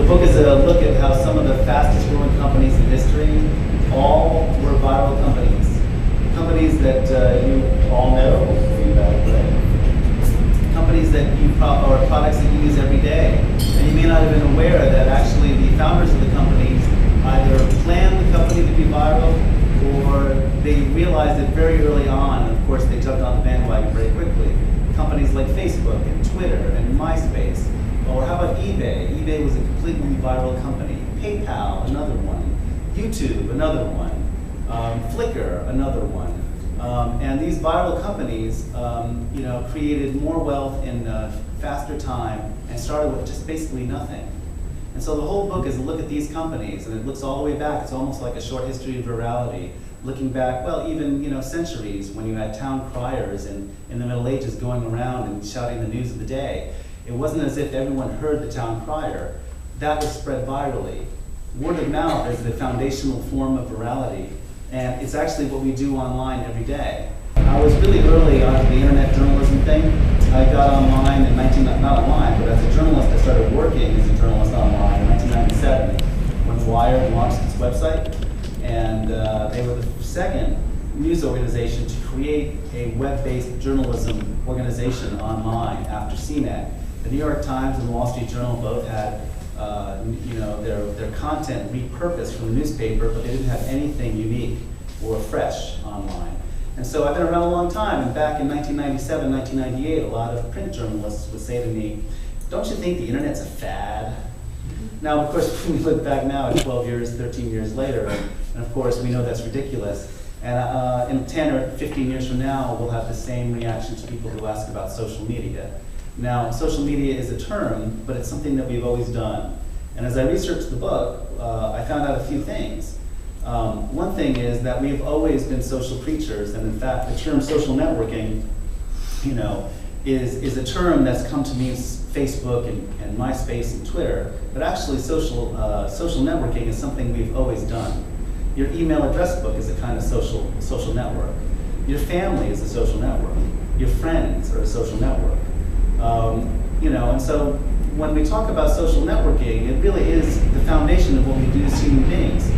book is a look at how some of the fastest growing companies in history all were viral companies. Companies that you all know, companies that or products that you use every day. And you may not have been aware that actually the founders of the companies either planned the company to be viral or they realized it very early on. And of course, they jumped on the bandwagon very quickly. Companies like Facebook and Twitter and MySpace. Or how about eBay? eBay was a completely viral company. PayPal, another one. YouTube, another one. Flickr, another one. And these viral companies, created more wealth in faster time and started with just basically nothing. And so the whole book is a look at these companies, and it looks all the way back. It's almost like a short history of virality, looking back, well, even centuries when you had town criers in the Middle Ages going around and shouting the news of the day. It wasn't as if everyone heard the town crier. That was spread virally. Word of mouth is the foundational form of virality, and it's actually what we do online every day. I was really early on the internet journalism thing. I got online in not online, but as a journalist, I started working as a journalist online in 1997 when Wired launched its website, and they were the second news organization to create a web-based journalism organization online after CNET. The New York Times and the Wall Street Journal both had their content repurposed from the newspaper, but they didn't have anything unique or fresh online. And so I've been around a long time, and back in 1997, 1998, a lot of print journalists would say to me, don't you think the internet's a fad? Now, of course, when we look back now at 12 years, 13 years later, and of course we know that's ridiculous. And in 10 or 15 years from now, we'll have the same reaction to people who ask about social media. Now, social media is a term, but it's something that we've always done. And as I researched the book, I found out a few things. One thing is that we've always been social creatures, and in fact, the term social networking, is a term that's come to mean Facebook and MySpace and Twitter, but actually social networking is something we've always done. Your email address book is a kind of social network. Your family is a social network. Your friends are a social network. And so when we talk about social networking, it really is the foundation of what we do as human beings.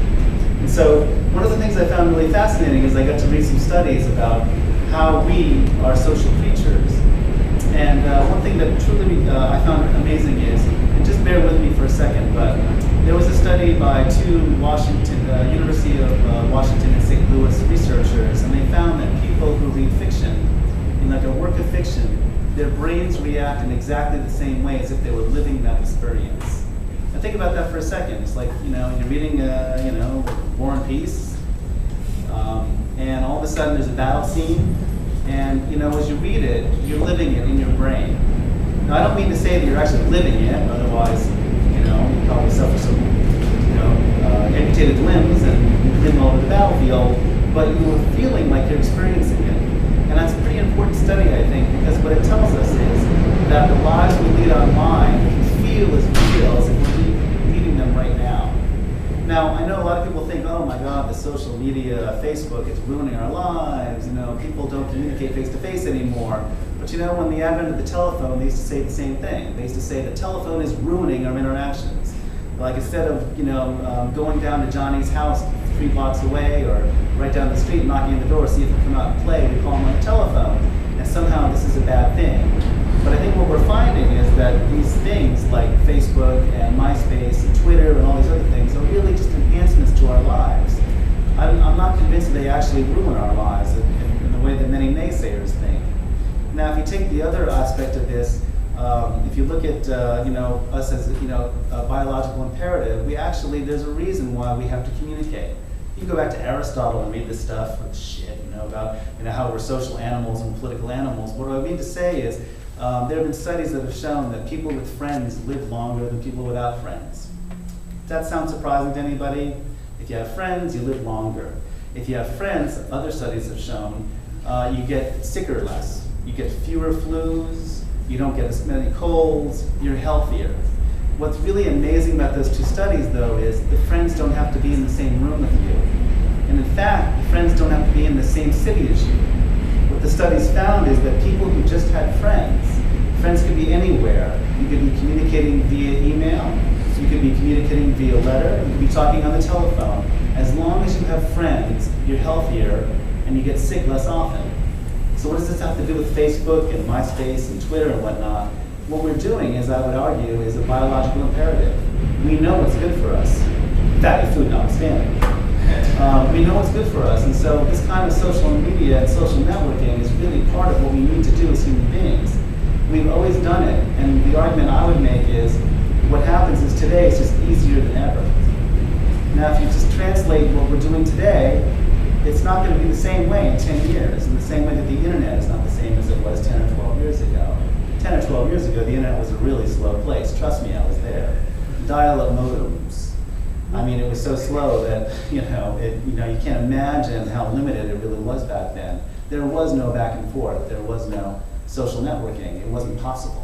And so one of the things I found really fascinating is I got to read some studies about how we are social creatures. And one thing that truly I found amazing is, and just bear with me for a second, but there was a study by two University of Washington and St. Louis researchers, and they found that people who read fiction, in like a work of fiction, their brains react in exactly the same way as if they were living that experience. And think about that for a second. It's like, you're reading, War and Peace, and all of a sudden there's a battle scene, and, as you read it, you're living it in your brain. Now, I don't mean to say that you're actually living it, otherwise, you probably suffer some, amputated limbs and living all over the battlefield, but you're feeling like you're experiencing it. And that's a pretty important study, I think, because what it tells us is that the lives we lead online can feel as real as if we're leading them right now. Now, I know a lot of people think, oh my God, the social media, Facebook, it's ruining our lives. People don't communicate face-to-face anymore. But when the advent of the telephone, they used to say the same thing. They used to say the telephone is ruining our interactions. Like instead of going down to Johnny's house 3 blocks away or right down the street, knocking on the door, see if he can come out and play, we call him on the telephone, and somehow this is a bad thing. But I think what we're finding is that these things like Facebook and MySpace and Twitter and all these other things are really just enhancements to our lives. I'm not convinced that they actually ruin our lives in the way that many naysayers think. Now, if you take the other aspect of this, if you look at us as a biological imperative, there's a reason why we have to communicate. You can go back to Aristotle and read this stuff about how we're social animals and political animals. What I mean to say is there have been studies that have shown that people with friends live longer than people without friends. Does that sound surprising to anybody? If you have friends, you live longer. If you have friends, other studies have shown you get sicker less. You get fewer flus. You don't get as many colds. You're healthier. What's really amazing about those two studies, though, is the friends don't have to be in the same room with you. And in fact, the friends don't have to be in the same city as you. What the studies found is that people who just had friends could be anywhere. You could be communicating via email, You could be communicating via letter, you could be talking on the telephone. As long as you have friends, you're healthier and you get sick less often. So what does this have to do with Facebook and MySpace and Twitter and whatnot? What we're doing is, I would argue, is a biological imperative. We know what's good for us, fatty food notwithstanding. We know what's good for us, and so this kind of social media and social networking is really part of what we need to do as human beings. We've always done it, and the argument I would make is, what happens is today it's just easier than ever. Now, if you just translate what we're doing today, it's not going to be the same way in 10 years, in the same way that the internet is not the same as it was 10 or 12 years ago. 10 or 12 years ago, the internet was a really slow place. Trust me, I was there. Dial-up modems. I mean, it was so slow that, you can't imagine how limited it really was back then. There was no back and forth. There was no social networking. It wasn't possible.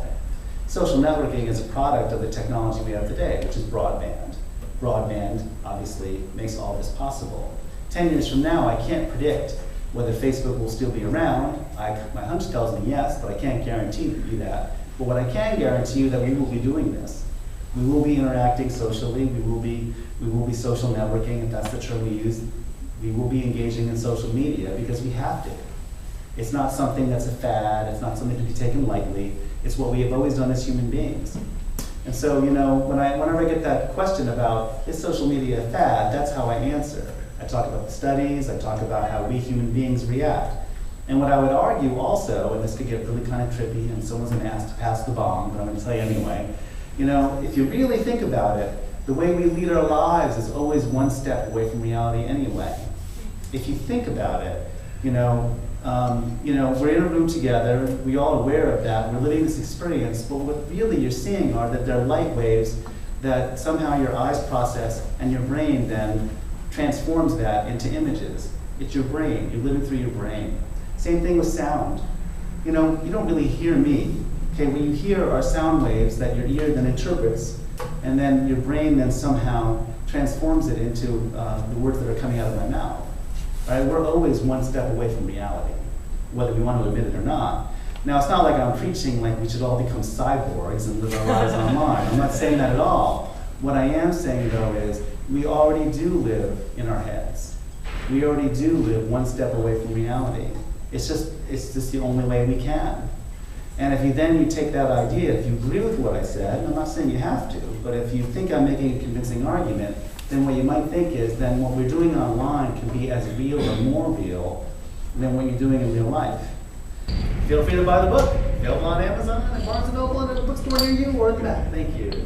Social networking is a product of the technology we have today, which is broadband. Broadband, obviously, makes all this possible. 10 years from now, I can't predict whether Facebook will still be around. My hunch tells me yes, but I can't guarantee you that. But what I can guarantee you that we will be doing this. We will be interacting socially. We will be social networking, if that's the term we use. We will be engaging in social media because we have to. It's not something that's a fad. It's not something to be taken lightly. It's what we have always done as human beings. And so, whenever I get that question about, is social media a fad, that's how I answer. I talk about the studies, I talk about how we human beings react. And what I would argue also, and this could get really kind of trippy, and someone's going to ask to pass the bomb, but I'm going to tell you anyway, if you really think about it, the way we lead our lives is always one step away from reality anyway. If you think about it, we're in a room together, we're all aware of that, we're living this experience, but what really you're seeing are that there are light waves that somehow your eyes process and your brain then transforms that into images. It's your brain, you're living through your brain. Same thing with sound. You don't really hear me. Okay, what you hear are sound waves that your ear then interprets, and then your brain then somehow transforms it into the words that are coming out of my mouth. Right? We're always one step away from reality, whether we want to admit it or not. Now, it's not like I'm preaching like we should all become cyborgs and live our lives online. I'm not saying that at all. What I am saying, though, is we already do live in our heads. We already do live one step away from reality. It's just the only way we can. And if you take that idea, if you agree with what I said, and I'm not saying you have to, but if you think I'm making a convincing argument, then what you might think is then what we're doing online can be as real or more real than what you're doing in real life. Feel free to buy the book. Available on Amazon, and Barnes & Noble, and a bookstore near you, or in the back. Thank you.